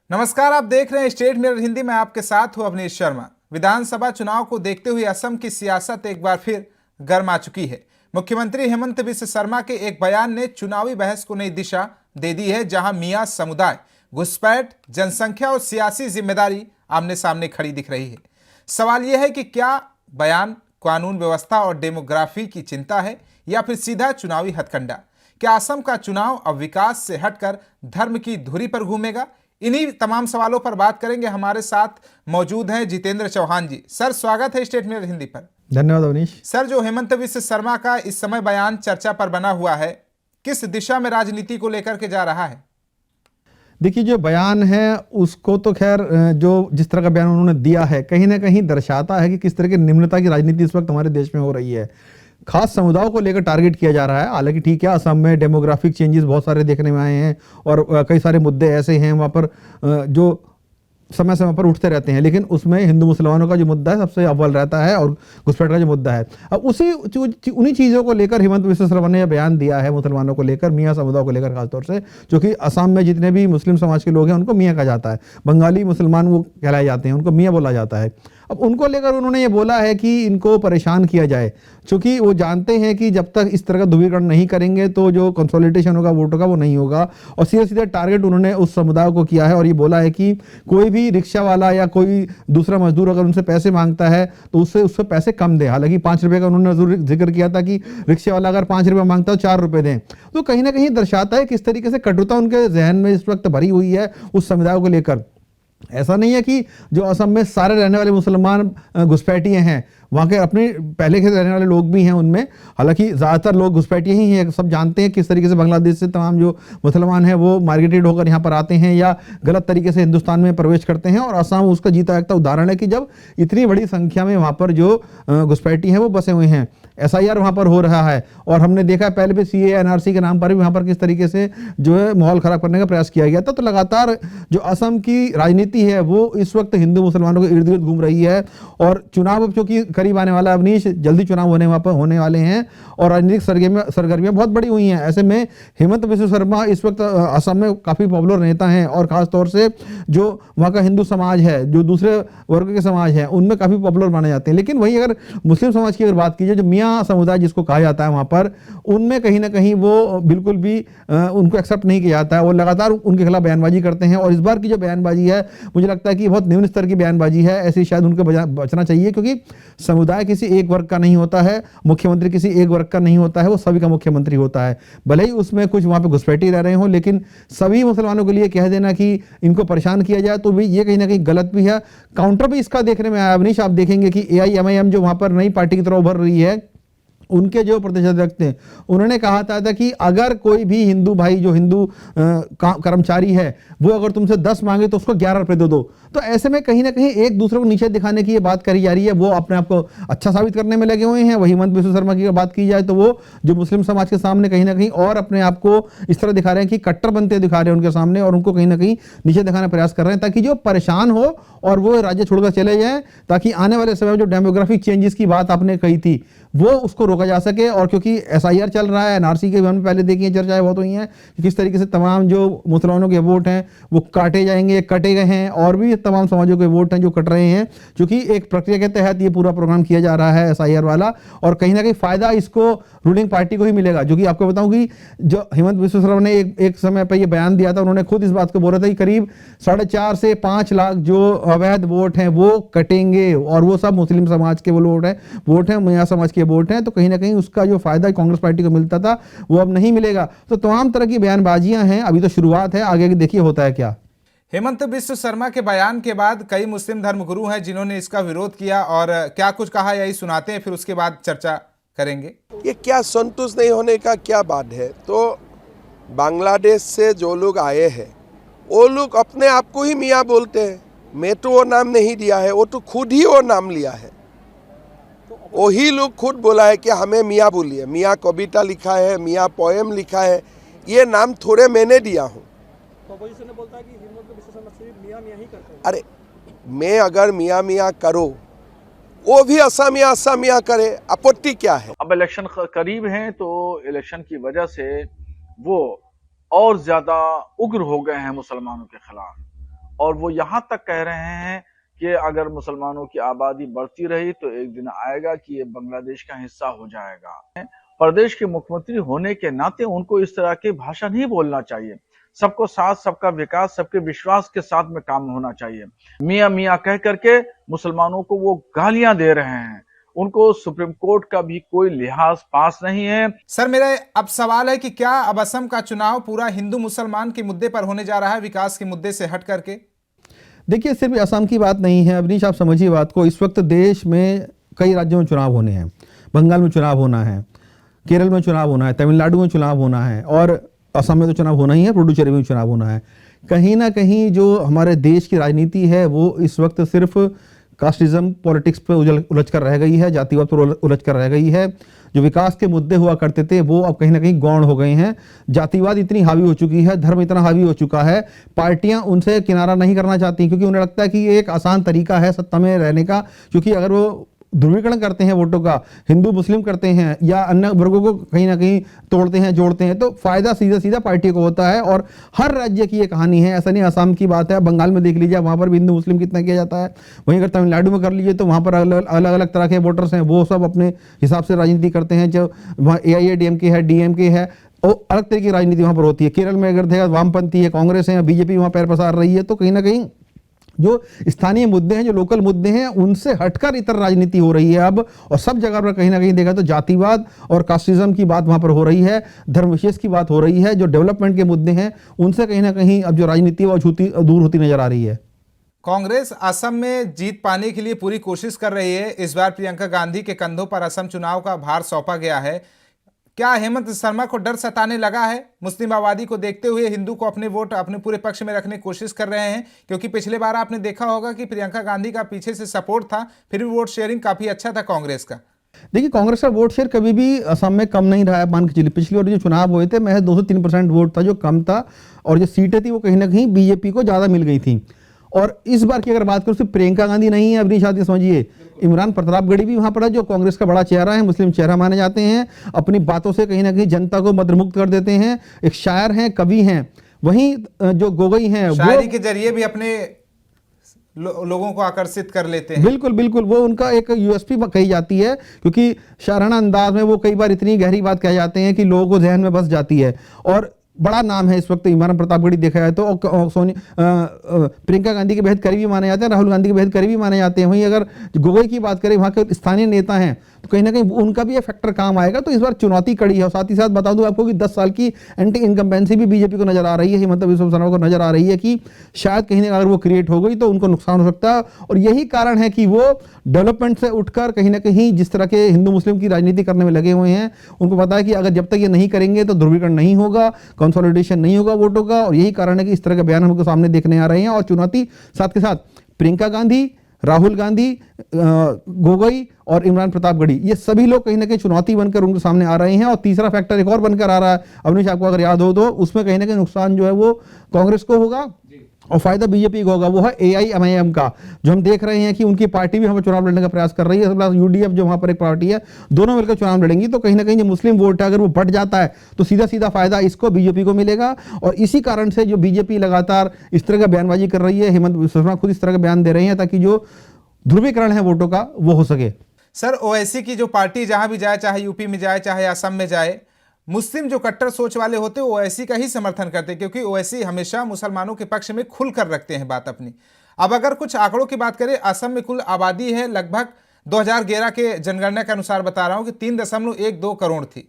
नमस्कार, आप देख रहे हैं स्टेट मिरर हिंदी में। आपके साथ हूं अवनीश शर्मा। विधानसभा चुनाव को देखते हुए असम की सियासत एक बार फिर गर्मा चुकी है। मुख्यमंत्री हेमंत बिस्व शर्मा के एक बयान ने चुनावी बहस को नई दिशा दे दी है, जहां मियां समुदाय, घुसपैठ, जनसंख्या और सियासी जिम्मेदारी आमने सामने खड़ी दिख रही है। सवाल यह है कि क्या बयान कानून व्यवस्था और डेमोग्राफी की चिंता है या फिर सीधा चुनावी हथकंडा? क्या असम का चुनाव अब विकास से हटकर धर्म की धुरी पर घूमेगा? इन्हीं तमाम सवालों पर बात करेंगे। हमारे साथ मौजूद हैं जितेंद्र चौहान जी। सर, स्वागत है स्टेट मिरर हिंदी पर। धन्यवाद अवनीश। सर, जो हेमंत बिस्व शर्मा का इस समय बयान चर्चा पर बना हुआ है, किस दिशा में राजनीति को लेकर के जा रहा है? देखिए, जो बयान है उसको तो खैर जो जिस तरह का बयान उन्होंने दिया है कहीं ना कहीं दर्शाता है कि किस तरह की निम्नता की राजनीति इस वक्त हमारे देश में हो रही है। खास समुदायों को लेकर टारगेट किया जा रहा है। हालांकि ठीक है, असम में डेमोग्राफिक चेंजेस बहुत सारे देखने में आए हैं और कई सारे मुद्दे ऐसे हैं वहाँ पर जो समय समय पर उठते रहते हैं, लेकिन उसमें हिंदू मुसलमानों का जो मुद्दा है सबसे अव्वल रहता है और घुसपैठ का जो मुद्दा है। अब उन्हीं चीज़ों को लेकर हेमंत बिस्व शर्मा ने बयान दिया है, मुसलमानों को लेकर, मियाँ समुदाय को लेकर खासतौर से, जो कि असम में जितने भी मुस्लिम समाज के लोग हैं उनको मियाँ कहा जाता है। बंगाली मुसलमान वो कहलाए जाते हैं, उनको मियाँ बोला जाता है। अब उनको लेकर उन्होंने ये बोला है कि इनको परेशान किया जाए, क्योंकि वो जानते हैं कि जब तक इस तरह का ध्रुवीकरण नहीं करेंगे तो जो कंसोलिडेशन होगा वोटों का वो नहीं होगा। और सीधे सीधे टारगेट उन्होंने उस समुदाय को किया है और ये बोला है कि कोई भी रिक्शा वाला या कोई दूसरा मजदूर अगर उनसे पैसे मांगता है तो उससे पैसे कम दे। हालांकि 5 रुपए का उन्होंने जरूर जिक्र किया था कि रिक्शा वाला अगर 5 रुपए मांगता है तो 4 रुपए दें। तो कहीं ना कहीं दर्शाता है किस तरीके से कटुता उनके जहन में इस वक्त भरी हुई है उस समुदाय को लेकर। ऐसा नहीं है कि जो असम में सारे रहने वाले मुसलमान घुसपैठिए हैं, वहाँ के अपने पहले के रहने वाले लोग भी हैं उनमें। हालांकि ज़्यादातर लोग घुसपैठिए ही हैं। सब जानते हैं किस तरीके से बांग्लादेश से तमाम जो मुसलमान हैं वो मार्केटेड होकर यहाँ पर आते हैं या गलत तरीके से हिंदुस्तान में प्रवेश करते हैं। और असम उसका जीता जागता उदाहरण है कि जब इतनी बड़ी संख्या में वहाँ पर जो घुसपैठी हैं वो बसे हुए हैं, SIR वहाँ पर हो रहा है। और हमने देखा पहले भी CAA NRC के नाम पर भी वहाँ पर किस तरीके से जो है माहौल खराब करने का प्रयास किया गया था। तो लगातार जो असम की राजनीति है वो इस वक्त हिंदू मुसलमानों के इर्द गिर्द घूम रही है। और चुनाव अब चूंकि करीब आने वाला है अवनीश, जल्दी चुनाव होने वाले हैं और राजनीतिक सरगर्मियां बहुत बड़ी हुई हैं। ऐसे में हेमंत बिस्व शर्मा इस वक्त असम में काफ़ी पॉपुलर नेता हैं और ख़ासतौर से जो वहाँ का हिंदू समाज है, जो दूसरे वर्ग के समाज हैं, उनमें काफ़ी पॉपुलर माने जाते हैं। लेकिन वहीं अगर मुस्लिम समाज की अगर बात की जाए, जो मियाँ समुदाय जिसको कहा जाता है वहाँ पर, उनमें कहीं ना कहीं वो बिल्कुल भी उनको एक्सेप्ट नहीं किया जाता है। वो लगातार उनके खिलाफ बयानबाजी करते हैं और इस बार की जो बयानबाजी है मुझे लगता है कि बहुत निम्न स्तर की बयानबाजी है। ऐसी शायद उनको बचना चाहिए, क्योंकि समुदाय किसी एक वर्ग का नहीं होता है, मुख्यमंत्री किसी एक वर्ग का नहीं होता है, वो सभी का मुख्यमंत्री होता है। भले ही उसमें कुछ वहाँ पे घुसपैठी रह रहे हों, लेकिन सभी मुसलमानों के लिए कह देना कि इनको परेशान किया जाए तो भी ये कहीं ना कहीं गलत भी है। काउंटर भी इसका देखने में आया अवनीश। आप देखेंगे कि AIMIM जो वहाँ पर नई पार्टी की तरह उभर रही है, उनके जो प्रदेश अध्यक्ष थे उन्होंने कहा था कि अगर कोई भी हिंदू भाई जो हिंदू कर्मचारी है वो अगर तुमसे 10 मांगे तो उसको 11 रुपए दे दो। तो ऐसे में कहीं ना कहीं एक दूसरे को नीचे दिखाने की ये बात करी जा रही है। वो अपने आप को अच्छा साबित करने में लगे हुए हैं। वही हेमंत बिस्व शर्मा की बात की जाए तो वो जो मुस्लिम समाज के सामने कहीं ना कहीं और अपने आप को इस तरह दिखा रहे हैं कि कट्टर बनते दिखा रहे हैं उनके सामने, और उनको कहीं ना कहीं नीचे दिखाने का प्रयास कर रहे हैं ताकि जो परेशान हो और वो राज्य छोड़कर चले जाएं, ताकि आने वाले समय में जो डेमोग्राफिक चेंजेस की बात आपने कही थी वो उसको रोका जा सके। और क्योंकि SIR चल रहा है, NRC के हमने पहले देखी है, चर्चाएं बहुत हुई हैं कि किस तरीके से तमाम जो मुसलमानों के वोट हैं वो काटे जाएंगे, कटे गए हैं, और भी तमाम समाजों के वोट हैं जो कट रहे हैं, क्योंकि एक प्रक्रिया के तहत ये पूरा प्रोग्राम किया जा रहा है SIR वाला। और कहीं ना कहीं फायदा इसको रूलिंग पार्टी को ही मिलेगा। जो कि आपको बताऊं कि जो हेमंत बिस्व शर्मा ने एक समय पर यह बयान दिया था, उन्होंने खुद इस बात को बोला था कि करीब 4.5 से 5 लाख जो अवैध वोट हैं वो कटेंगे, और वो सब मुस्लिम समाज के वो वोट हैं, मियाँ समाज के वोट हैं। तो कहीं ना कहीं उसका जो फायदा कांग्रेस पार्टी को मिलता था वो अब नहीं मिलेगा। तो तमाम तरह की बयानबाजियां हैं, अभी तो शुरुआत है, आगे देखिए होता है क्या। हेमंत बिस्व शर्मा के बयान के बाद कई मुस्लिम धर्मगुरु हैं जिन्होंने इसका विरोध किया, और क्या कुछ कहा यही सुनाते हैं, फिर उसके बाद चर्चा करेंगे। ये क्या संतुष्ट नहीं होने का क्या बात है? तो बांग्लादेश से जो लोग आए हैं वो लोग अपने आप को ही मियाँ बोलते हैं। मैं तो वो नाम नहीं दिया है, वो तो खुद ही वो नाम लिया है। वही लोग खुद बोला है कि हमें मियाँ बोलिए। मियाँ कविता लिखा है, मियाँ पोएम लिखा है, ये नाम थोड़े मैंने दिया हूँ। अपोजिशन बोलता है कि हेमंत बिस्व शर्मा सिर्फ मियाँ मियाँ ही करते हैं। अरे मैं अगर मियाँ मियाँ करो, वो भी असमिया करे, आपत्ति क्या है? अब इलेक्शन करीब हैं तो इलेक्शन की वजह से वो और ज्यादा उग्र हो गए हैं मुसलमानों के खिलाफ, और वो यहाँ तक कह रहे हैं कि अगर मुसलमानों की आबादी बढ़ती रही तो एक दिन आएगा कि ये बांग्लादेश का हिस्सा हो जाएगा। प्रदेश के मुख्यमंत्री होने के नाते उनको इस तरह की भाषा नहीं बोलना चाहिए। सबको साथ, सबका विकास, सबके विश्वास के साथ में काम होना चाहिए। मियां मियां कह करके मुसलमानों को वो गालियां दे रहे हैं। उनको सुप्रीम कोर्ट का भी कोई लिहाज पास नहीं है। सर, मेरा अब सवाल है कि क्या अब असम का चुनाव पूरा हिंदू मुसलमान के मुद्दे पर होने जा रहा है, विकास के मुद्दे से हट करके? देखिए, सिर्फ असम की बात नहीं है अवनीश, आप समझिए बात को। इस वक्त देश में कई राज्यों में चुनाव होने हैं। बंगाल में चुनाव होना है, केरल में चुनाव होना है, तमिलनाडु में चुनाव होना है, और असम में तो चुनाव होना ही है, पुडुचेरी में चुनाव होना है। कहीं ना कहीं जो हमारे देश की राजनीति है वो इस वक्त सिर्फ कास्टिज्म पॉलिटिक्स पे उलझ कर रह गई है, जातिवाद पर उलझ कर रह गई है। जो विकास के मुद्दे हुआ करते थे वो अब कहीं ना कहीं गौण हो गए हैं। जातिवाद इतनी हावी हो चुकी है, धर्म इतना हावी हो चुका है, पार्टियां उनसे किनारा नहीं करना चाहती, क्योंकि उन्हें लगता है कि ये एक आसान तरीका है सत्ता में रहने का। क्योंकि अगर वो ध्रुवीकरण करते हैं वोटों का, हिंदू मुस्लिम करते हैं या अन्य वर्गों को कहीं ना कहीं तोड़ते हैं, जोड़ते हैं, तो फायदा सीधा सीधा पार्टी को होता है। और हर राज्य की ये कहानी है, ऐसा नहीं असम की बात है। बंगाल में देख लीजिए, वहां पर भी हिंदू मुस्लिम कितना किया जाता है। वहीं अगर तमिलनाडु में कर लीजिए तो वहां पर अलग अलग तरह के वोटर्स हैं, वो सब अपने हिसाब से राजनीति करते हैं। जो वहाँ AIADMK है, DMK है, और अलग तरह की राजनीति वहां पर होती है। केरल में अगर देखा वामपंथी है, कांग्रेस है, BJP वहां पैर पसार रही है। तो कहीं ना कहीं जो स्थानीय मुद्दे हैं, जो लोकल मुद्दे हैं, उनसे हटकर इतर राजनीति हो रही है अब। और सब जगह पर कहीं ना कहीं देखा तो जातिवाद और कास्टिज्म की बात वहां पर हो रही है, धर्म विशेष की बात हो रही है। जो डेवलपमेंट के मुद्दे हैं उनसे कहीं ना कहीं अब जो राजनीति है वो दूर होती नजर आ रही है। कांग्रेस असम में जीत पाने के लिए पूरी कोशिश कर रही है। इस बार प्रियंका गांधी के कंधों पर असम चुनाव का भार सौंपा गया है। क्या हेमंत शर्मा को डर सताने लगा है? मुस्लिम आबादी को देखते हुए हिंदू को अपने वोट अपने पूरे पक्ष में रखने की कोशिश कर रहे हैं, क्योंकि पिछले बार आपने देखा होगा कि प्रियंका गांधी का पीछे से सपोर्ट था, फिर भी वोट शेयरिंग काफी अच्छा था कांग्रेस का। देखिए, कांग्रेस का वोट शेयर कभी भी असम में कम नहीं रहा है। मान के चलिए पिछली बार जो चुनाव हुए थे महज 2 से 3% वोट था जो कम था, और जो सीटें थी वो कहीं ना कहीं BJP को ज्यादा मिल गई थी। और इस बार की अगर बात करूं, सिर्फ प्रियंका गांधी नहीं है अवनीश, आप समझिए, इमरान प्रतापगढ़ी भी वहां पर है, जो कांग्रेस का बड़ा चेहरा है, मुस्लिम चेहरा माने जाते हैं। अपनी बातों से कहीं ना कहीं जनता को मंत्रमुग्ध कर देते हैं। एक शायर हैं, कवि हैं। वहीं जो गोगोई हैं, शायरी के जरिए भी अपने लोगों को आकर्षित कर लेते हैं। बिल्कुल बिल्कुल, वो उनका एक USP कही जाती है, क्योंकि शायराना अंदाज में वो कई बार इतनी गहरी बात कह जाते हैं कि लोगों को जहन में बस जाती है। और बड़ा नाम है इस वक्त इमरान प्रतापगढ़ी देखा जाए तो। प्रियंका गांधी के बेहद करीबी माने जाते हैं, राहुल गांधी के बेहद करीबी माने जाते हैं। वहीं अगर गोगोई की बात करें, वहाँ के स्थानीय नेता हैं, तो कहीं ना कहीं उनका भी ये फैक्टर काम आएगा। तो इस बार चुनौती कड़ी है। और साथ ही साथ बता दूं आपको कि 10 साल की एंटी इनकम्बेंसी भी BJP को नजर आ रही है, हिमंता बिस्वा शर्मा को नजर आ रही है कि शायद कहीं ना अगर वो क्रिएट हो गई तो उनको नुकसान हो सकता है। और यही कारण है कि वो डेवलपमेंट से उठकर कहीं ना कहीं जिस तरह के हिंदू मुस्लिम की राजनीति करने में लगे हुए हैं, उनको पता है कि अगर जब तक ये नहीं करेंगे तो ध्रुवीकरण नहीं होगा, कंसोलिडेशन नहीं होगा वोटों का। और यही कारण है कि इस तरह के बयान हमको सामने देखने आ रहे हैं। और चुनौती साथ के साथ प्रियंका गांधी, राहुल गांधी, गोगोई और इमरान प्रतापगढ़ी, ये सभी लोग कहीं ना कहीं चुनौती बनकर उनके सामने आ रहे हैं। और तीसरा फैक्टर एक और बनकर आ रहा है अवनीश, आपको अगर याद हो तो, उसमें कहीं ना कहीं नुकसान जो है वो कांग्रेस को होगा और फायदा BJP को होगा। वो है AIMIM का, जो हम देख रहे हैं कि उनकी पार्टी भी हमें चुनाव लड़ने का प्रयास कर रही है। UDF जो वहां पर एक पार्टी है, दोनों मिलकर चुनाव लड़ेंगी। तो कहीं ना कहीं जो मुस्लिम वोट है अगर वो बढ़ जाता है तो सीधा सीधा फायदा इसको BJP को मिलेगा। और इसी कारण से जो BJP लगातार इस तरह का बयानबाजी कर रही है, हेमंत बिस्वा शर्मा खुद इस तरह का बयान दे रहे हैं ताकि जो ध्रुवीकरण है वोटों का वो हो सके। सर, OIC की जो पार्टी जहां भी जाए, चाहे UP में जाए चाहे असम में जाए, मुस्लिम जो कट्टर सोच वाले होते हैं OIC का ही समर्थन करते हैं, क्योंकि OIC हमेशा मुसलमानों के पक्ष में खुलकर रखते हैं बात अपनी। अब अगर कुछ आंकड़ों की बात करें, असम में कुल आबादी है लगभग 2011 के जनगणना के अनुसार बता रहा हूं कि 3.12 करोड़ थी।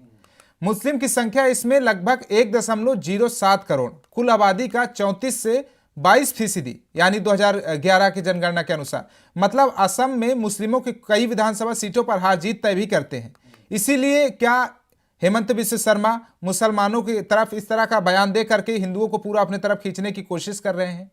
मुस्लिम की संख्या इसमें लगभग 1.07 करोड़, कुल आबादी का 34 से 22%, यानी 2011 की जनगणना के अनुसार। मतलब असम में मुस्लिमों की कई विधानसभा सीटों पर हार जीत तय भी करते हैं। इसीलिए क्या हेमंत बिस्वा शर्मा मुसलमानों की तरफ इस तरह का बयान दे करके हिंदुओं को पूरा अपने तरफ खींचने की कोशिश कर रहे हैं?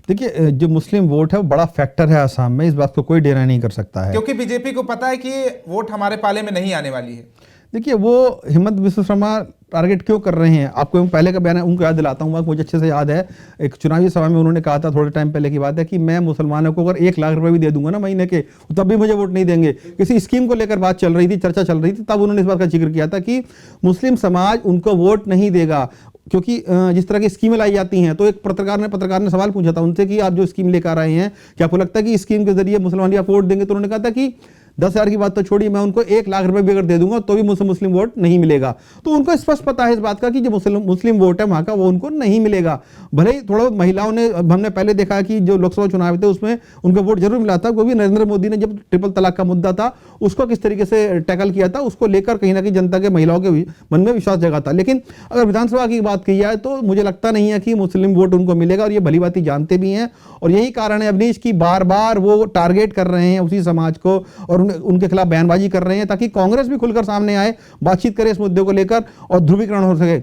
देखिए, जो मुस्लिम वोट है वो बड़ा फैक्टर है असम में, इस बात को कोई डेरा नहीं कर सकता है, क्योंकि BJP को पता है कि ये वोट हमारे पाले में नहीं आने वाली है। देखिए, वो हेमंत बिस्वा शर्मा टारगेट क्यों कर रहे हैं, आपको पहले का बयान है उनको याद दिलाता हूँ। मुझे अच्छे से याद है, एक चुनावी सभा में उन्होंने कहा था थोड़े टाइम पहले की बात है कि मैं मुसलमानों को अगर 1 लाख रुपए भी दे दूंगा ना महीने के, तब भी मुझे वोट नहीं देंगे। किसी स्कीम को लेकर बात चल रही थी, चर्चा चल रही थी, तब उन्होंने इस बात का जिक्र किया था कि मुस्लिम समाज उनको वोट नहीं देगा। क्योंकि जिस तरह की स्कीमें लाई जाती हैं, तो एक पत्रकार ने सवाल पूछा था उनसे कि आप जो स्कीम लेकर आए हैं, क्या आपको लगता है कि इस स्कीम के जरिए मुसलमान आप वोट देंगे? तो उन्होंने कहा था कि 10,000 की बात तो छोड़िए, मैं उनको 1 लाख रुपए भी अगर दे दूंगा तो भी मुझसे मुस्लिम वोट नहीं मिलेगा। तो उनको स्पष्ट पता है इस बात का कि जो मुस्लिम वोट है वहां का वो उनको नहीं मिलेगा। भले ही थोड़ा महिलाओं ने, हमने पहले देखा कि जो लोकसभा चुनाव थे उसमें उनको वोट जरूर मिला था, क्योंकि नरेंद्र मोदी ने जब ट्रिपल तलाक का मुद्दा था उसको किस तरीके से टैकल किया था, उसको लेकर कहीं ना कहीं जनता के, महिलाओं के मन में विश्वास जगा था। लेकिन अगर विधानसभा की बात की जाए तो मुझे लगता नहीं है कि मुस्लिम वोट उनको मिलेगा, और ये भली बात जानते भी हैं। और यही कारण है अवनीश की बार बार वो टारगेट कर रहे हैं उसी समाज को और उनके खिलाफ बयानबाजी कर रहे हैं, ताकि कांग्रेस भी खुलकर सामने आए, बातचीत करे इस मुद्दे को लेकर और ध्रुवीकरण हो सके।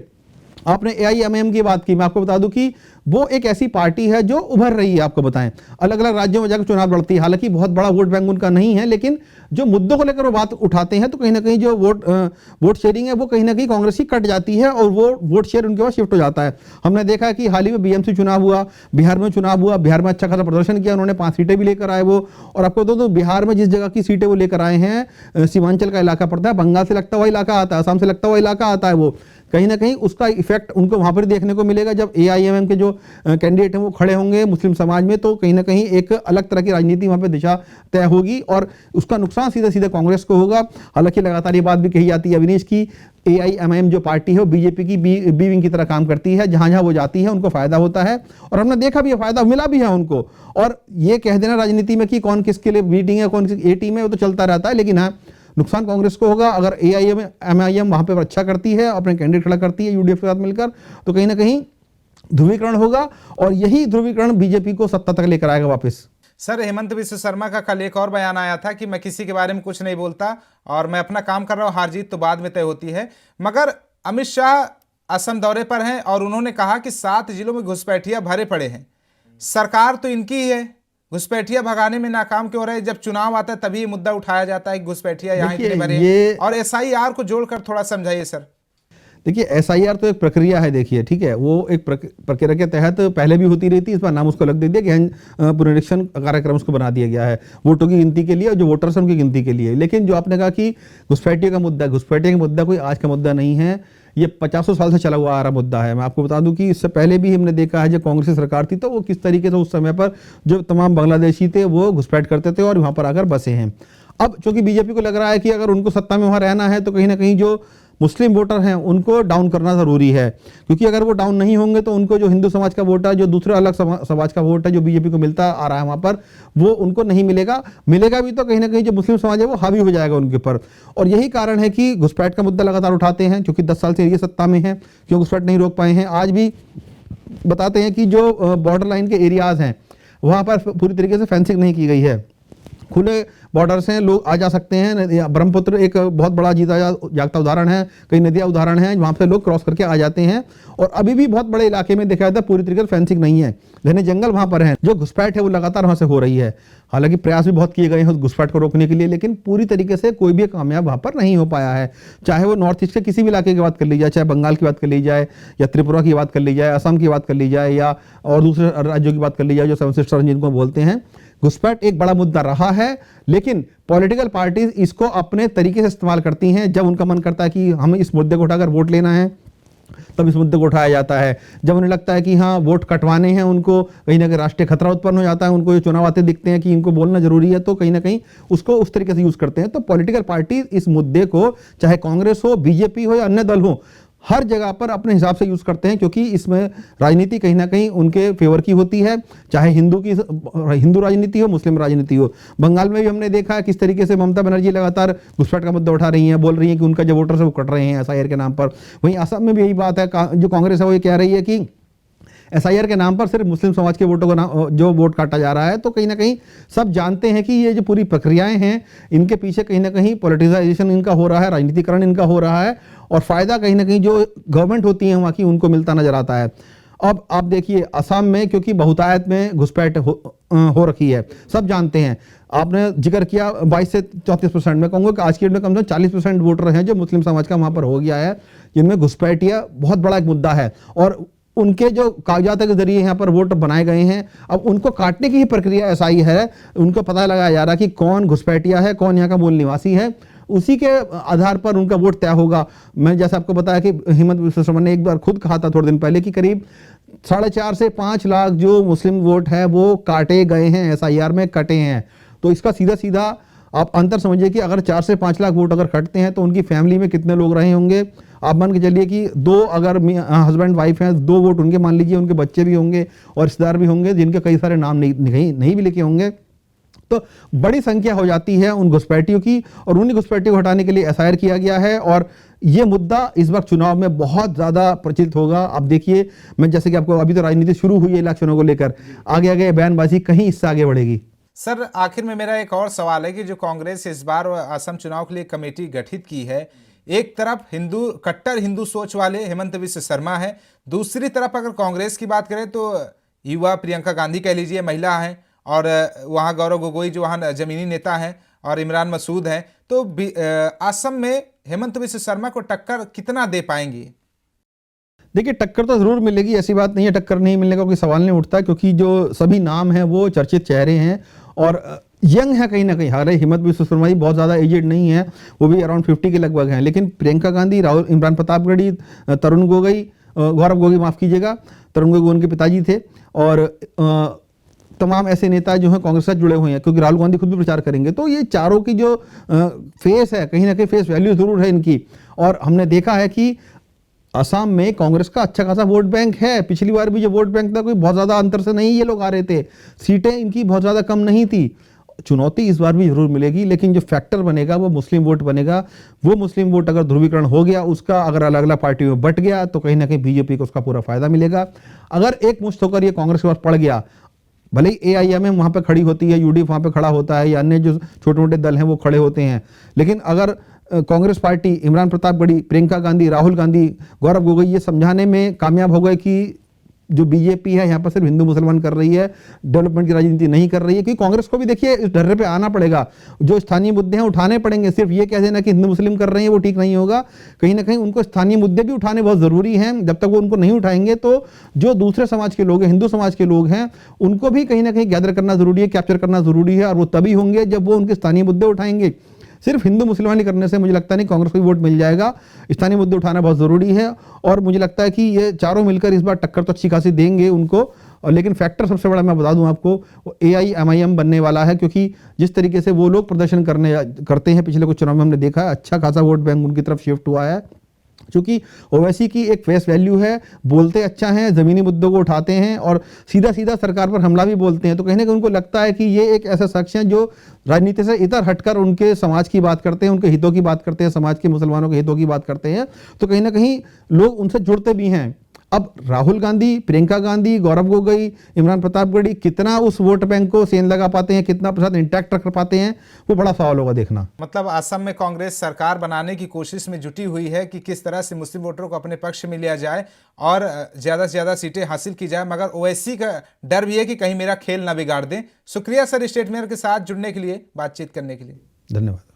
आपने AIMIM की बात की, मैं आपको बता दूं कि वो एक ऐसी पार्टी है जो उभर रही है। आपको बताएं, अलग अलग राज्यों में जाकर चुनाव लड़ती है, हालांकि बहुत बड़ा वोट बैंक उनका नहीं है, लेकिन जो मुद्दों को लेकर वो बात उठाते हैं तो कहीं ना कहीं जो वोट शेयरिंग है वो कहीं ना कहीं कांग्रेस की कट जाती है और वो वोट शेयर उनके पास शिफ्ट हो जाता है। हमने देखा कि हाल ही में BMC चुनाव हुआ, बिहार में चुनाव हुआ, बिहार में अच्छा खासा प्रदर्शन किया उन्होंने, 5 सीटें भी लेकर आए वो। और आपको तो बिहार में जिस जगह की सीटें वो लेकर आए हैं, सीमांचल का इलाका पड़ता है, बंगाल से लगता हुआ इलाका आता है, असम से लगता हुआ इलाका आता है, वो कहीं ना कहीं उसका इफेक्ट उनको वहां पर देखने को मिलेगा। जब AIMM के जो कैंडिडेट हैं वो खड़े होंगे मुस्लिम समाज में, तो कहीं ना कहीं एक अलग तरह की राजनीति वहां पे दिशा तय होगी और उसका नुकसान सीधे सीधे कांग्रेस को होगा। हालांकि लगातार ये बात भी कही जाती है अविनेश की AIMIM जो पार्टी है वो बीजेपी की बी विंग की तरह काम करती है, जहां जहां वो जाती है उनको फायदा होता है, और हमने देखा भी है फायदा मिला भी है उनको। और ये कह देना राजनीति में कि कौन किसके लिए बी टीम है कौन किस A टीम है वो तो चलता रहता है, लेकिन हाँ नुकसान कांग्रेस को होगा अगर AIMIM वहां पर अच्छा करती है, अपने कैंडिडेट खड़ा करती है UDF के साथ मिलकर, तो कहीं ना कहीं ध्रुवीकरण होगा और यही ध्रुवीकरण बीजेपी को सत्ता तक लेकर आएगा वापस। सर, हेमंत बिश्व शर्मा का कल एक और बयान आया था कि मैं किसी के बारे में कुछ नहीं बोलता और मैं अपना काम कर रहा हूँ, हार जीत तो बाद में तय होती है। मगर अमित शाह असम दौरे पर हैं और उन्होंने कहा कि 7 जिलों में घुसपैठिया भरे पड़े हैं, सरकार तो इनकी ही है, घुसपैठिया भगाने में नाकाम क्यों रहे? जब चुनाव आता है तभी ये मुद्दा उठाया जाता है कि घुसपैठिया यहाँ इतने भरे, और SIR को जोड़कर थोड़ा समझाइए सर। देखिए SIR तो एक प्रक्रिया है, देखिए ठीक है, वो एक प्रक्रिया के तहत पहले भी होती रहती है, इस बार नाम उसको अलग दे दिया, गहन पुनरीक्षण कार्यक्रम उसको बना दिया गया है वोटों की गिनती के लिए और जो वोटर्स हैं उनकी गिनती के लिए। लेकिन जो आपने कहा कि घुसपैठिया का मुद्दा, घुसपैठिया का मुद्दा कोई आज का मुद्दा नहीं है, ये 50 साल से चला हुआ आ रहा मुद्दा है। मैं आपको बता दूं कि इससे पहले भी हमने देखा है जब कांग्रेस की सरकार थी तो वो किस तरीके से उस समय पर जो तमाम बांग्लादेशी थे वो घुसपैठ करते थे और वहां पर आकर बसे हैं। अब चूंकि बीजेपी को लग रहा है कि अगर उनको सत्ता में वहां रहना है तो कहीं ना कहीं जो मुस्लिम वोटर हैं उनको डाउन करना जरूरी है, क्योंकि अगर वो डाउन नहीं होंगे तो उनको जो हिंदू समाज का वोट है, जो दूसरे अलग समाज का वोट है जो बीजेपी को मिलता आ रहा है वहां पर, वो उनको नहीं मिलेगा। मिलेगा भी तो कहीं ना कहीं जो मुस्लिम समाज है वो हावी हो जाएगा उनके ऊपर। और यही कारण है कि घुसपैठ का मुद्दा लगातार उठाते हैं, क्योंकि 10 साल से ये सत्ता में है, क्यों घुसपैठ नहीं रोक पाए हैं। आज भी बताते हैं कि जो बॉर्डर लाइन के एरियाज हैं वहां पर पूरी तरीके से फेंसिंग नहीं की गई है, खुले बॉर्डर्स हैं, लोग आ जा सकते हैं। ब्रह्मपुत्र एक बहुत बड़ा जीता जागता उदाहरण है, कई नदियां उदाहरण हैं वहां पे लोग क्रॉस करके आ जाते हैं। और अभी भी बहुत बड़े इलाके में देखा जाता है पूरी तरीके से फेंसिंग नहीं है, घने जंगल वहां पर हैं। जो घुसपैठ है वो लगातार वहां से हो रही है, हालांकि प्रयास भी बहुत किए गए हैं घुसपैठ को रोकने के लिए, लेकिन पूरी तरीके से कोई भी कामयाब वहां पर नहीं हो पाया है। चाहे वो नॉर्थ ईस्ट के किसी भी इलाके की बात कर ली जाए, चाहे बंगाल की बात कर ली जाए या त्रिपुरा की बात कर ली जाए, असम की बात कर ली जाए या और दूसरे राज्यों की बात कर ली जाए जो 7 सिस्टर्स जिनको बोलते हैं, घुसपैठ एक बड़ा मुद्दा रहा है। लेकिन पॉलिटिकल पार्टीज इसको अपने तरीके से इस्तेमाल करती हैं। जब उनका मन करता है कि हमें इस मुद्दे को उठाकर वोट लेना है तब इस मुद्दे को उठाया जाता है। जब उन्हें लगता है कि हाँ वोट कटवाने हैं, उनको कहीं ना कहीं राष्ट्रीय खतरा उत्पन्न हो जाता है, उनको ये चुनाव आते दिखते हैं कि इनको बोलना जरूरी है, तो कहीं ना कहीं उसको उस तरीके से यूज करते हैं। तो पॉलिटिकल पार्टी इस मुद्दे को चाहे कांग्रेस हो, बीजेपी हो या अन्य दल हो, हर जगह पर अपने हिसाब से यूज करते हैं, क्योंकि इसमें राजनीति कहीं ना कहीं उनके फेवर की होती है, चाहे हिंदू राजनीति हो, मुस्लिम राजनीति हो। बंगाल में भी हमने देखा है किस तरीके से ममता बनर्जी लगातार घुसपैठ का मुद्दा उठा रही हैं, बोल रही हैं कि उनका जो वोटर्स है वो कट रहे हैं SIR के नाम पर। वहीं असम में भी यही बात है, जो कांग्रेस है वो ये कह रही है कि SIR के नाम पर सिर्फ मुस्लिम समाज के वोटों को जो वोट काटा जा रहा है। तो कहीं ना कहीं सब जानते हैं कि ये जो पूरी प्रक्रियाएं हैं इनके पीछे कहीं ना कहीं पॉलिटिसाइजेशन इनका हो रहा है, राजनीतिकरण इनका हो रहा है, और फायदा कहीं ना कहीं जो गवर्नमेंट होती है वहाँ की उनको मिलता नजर आता है। अब आप देखिए असम में क्योंकि बहुतायत में घुसपैठ हो रखी है, सब जानते हैं। आपने जिक्र किया 22 से 34%, मैं कहूँगा कि आज की डेट में कम से कम 40% वोटर हैं जो मुस्लिम समाज का वहाँ पर हो गया है, जिनमें घुसपैठिया बहुत बड़ा एक मुद्दा है। और उनके जो कागजात के जरिए यहाँ पर वोट बनाए गए हैं, अब उनको काटने की ही प्रक्रिया ऐसा ही है। उनको पता लगाया जा रहा है कि कौन घुसपैठिया है, कौन यहाँ का मूल निवासी है, उसी के आधार पर उनका वोट तय होगा। मैं जैसे आपको बताया कि हेमंत बिस्वा शर्मा ने एक बार खुद कहा था थोड़े दिन पहले कि करीब 4.5 से 5 लाख जो मुस्लिम वोट है वो काटे गए हैं, SIR में कटे हैं। तो इसका सीधा सीधा आप अंतर समझिए कि अगर 4 से 5 लाख वोट अगर कटते हैं तो उनकी फैमिली में कितने लोग रहे होंगे। आप मान के चलिए कि 2 अगर हस्बैंड वाइफ हैं, 2 वोट उनके मान लीजिए, उनके बच्चे भी होंगे और रिश्तेदार भी होंगे जिनके कई सारे नाम नहीं भी लिखे होंगे। तो बड़ी संख्या हो जाती है उन घुसपैठियों की, और उन्हीं घुसपैठियों को हटाने के लिए SIR किया गया है। और ये मुद्दा इस वक्त चुनाव में बहुत ज़्यादा प्रचलित होगा। अब देखिए, मैं जैसे कि आपको, अभी तो राजनीति शुरू हुई है इलेक्शनों को लेकर, आगे आगे बयानबाजी कहीं इससे आगे बढ़ेगी। सर, आखिर में मेरा एक और सवाल है कि जो कांग्रेस इस बार असम चुनाव के लिए कमेटी गठित की है, एक तरफ कट्टर हिंदू सोच वाले हेमंत बिस्वा शर्मा है, दूसरी तरफ अगर कांग्रेस की बात करें तो युवा प्रियंका गांधी कह लीजिए, महिला हैं, और वहाँ गौरव गोगोई जो वहाँ जमीनी नेता हैं, और इमरान मसूद हैं। तो असम में हेमंत बिस्वा शर्मा को टक्कर कितना दे पाएंगी? देखिए, टक्कर तो जरूर मिलेगी, ऐसी बात नहीं है टक्कर नहीं मिलने का कोई सवाल नहीं उठता, क्योंकि जो सभी नाम हैं वो चर्चित चेहरे हैं और यंग है कहीं ना कहीं। हालांकि हेमंत बिस्वा शर्मा जी बहुत ज़्यादा एजेड नहीं है, वो भी अराउंड 50 के लगभग हैं, लेकिन प्रियंका गांधी, राहुल, इमरान प्रतापगढ़ी, तरुण गोगोई, गौरव गोगोई माफ़ कीजिएगा, तरुण गोगोई उनके पिताजी थे, और तमाम ऐसे नेता जो हैं कांग्रेस से जुड़े हुए हैं, क्योंकि राहुल गांधी खुद भी प्रचार करेंगे। तो ये चारों की जो फेस है, कहीं ना कहीं फेस वैल्यू जरूर है इनकी। और हमने देखा है कि असम में कांग्रेस का अच्छा खासा वोट बैंक है। पिछली बार भी जो वोट बैंक था, कोई बहुत ज़्यादा अंतर से नहीं ये लोग आ रहे थे, सीटें इनकी बहुत ज़्यादा कम नहीं थी। चुनौती इस बार भी जरूर मिलेगी, लेकिन जो फैक्टर बनेगा वो मुस्लिम वोट बनेगा। वो मुस्लिम वोट अगर ध्रुवीकरण हो गया, उसका अगर अलग अलग पार्टियों में बट गया, तो कहीं ना कहीं बीजेपी को उसका पूरा फायदा मिलेगा। अगर एक मुश्त होकर ये कांग्रेस के पास पड़ गया, भले ही AIMM वहाँ पे खड़ी होती है, UDF वहाँ पे खड़ा होता है, या अन्य जो छोटे मोटे दल हैं वो खड़े होते हैं, लेकिन अगर कांग्रेस पार्टी, इमरान प्रतापगढ़ी, प्रियंका गांधी, राहुल गांधी, गौरव गोगोई ये समझाने में कामयाब हो गए कि जो बीजेपी है यहाँ पर सिर्फ हिंदू मुसलमान कर रही है, डेवलपमेंट की राजनीति नहीं कर रही है, क्योंकि कांग्रेस को भी देखिए इस ढर्रे पे आना पड़ेगा, जो स्थानीय मुद्दे हैं उठाने पड़ेंगे। सिर्फ ये कह देना कि हिंदू मुस्लिम कर रहे हैं वो ठीक नहीं होगा, कहीं ना कहीं उनको स्थानीय मुद्दे भी उठाने बहुत ज़रूरी हैं। जब तक वो उनको नहीं उठाएंगे तो जो दूसरे समाज के लोग हैं, हिंदू समाज के लोग हैं, उनको भी कहीं ना कहीं गैदर करना जरूरी है, कैप्चर करना जरूरी है, और वो तभी होंगे जब वो उनके स्थानीय मुद्दे उठाएंगे। सिर्फ हिंदू मुसलमानी करने से मुझे लगता नहीं कांग्रेस को भी वोट मिल जाएगा। स्थानीय मुद्दे उठाना बहुत ज़रूरी है, और मुझे लगता है कि ये चारों मिलकर इस बार टक्कर तो अच्छी खासी देंगे उनको। और लेकिन फैक्टर सबसे बड़ा मैं बता दूं आपको, वो AIMIM बनने वाला है, क्योंकि जिस तरीके से वो लोग प्रदर्शन करते हैं, पिछले कुछ चुनाव में हमने देखा है अच्छा खासा वोट बैंक उनकी तरफ शिफ्ट हुआ है। चूंकि ओवैसी की एक फेस वैल्यू है, बोलते अच्छा हैं, ज़मीनी मुद्दों को उठाते हैं और सीधा सीधा सरकार पर हमला भी बोलते हैं, तो कहीं ना कहीं उनको लगता है कि ये एक ऐसा शख्स है जो राजनीति से इधर हटकर उनके समाज की बात करते हैं, उनके हितों की बात करते हैं, समाज के मुसलमानों के हितों की बात करते हैं, तो कहीं ना कहीं लोग उनसे जुड़ते भी हैं। अब राहुल गांधी, प्रियंका गांधी, गौरव गोगोई, इमरान प्रतापगढ़ी कितना उस वोट बैंक को सेंध लगा पाते हैं, कितना प्रतिशत इंटैक्ट रख पाते हैं, वो बड़ा सवाल होगा देखना। मतलब असम में कांग्रेस सरकार बनाने की कोशिश में जुटी हुई है कि किस तरह से मुस्लिम वोटरों को अपने पक्ष में लिया जाए और ज़्यादा से ज़्यादा सीटें हासिल की जाए, मगर ओवैसी का डर भी है कि कहीं मेरा खेल ना बिगाड़ दें। शुक्रिया सर, स्टेट मेयर के साथ जुड़ने के लिए, बातचीत करने के लिए। धन्यवाद।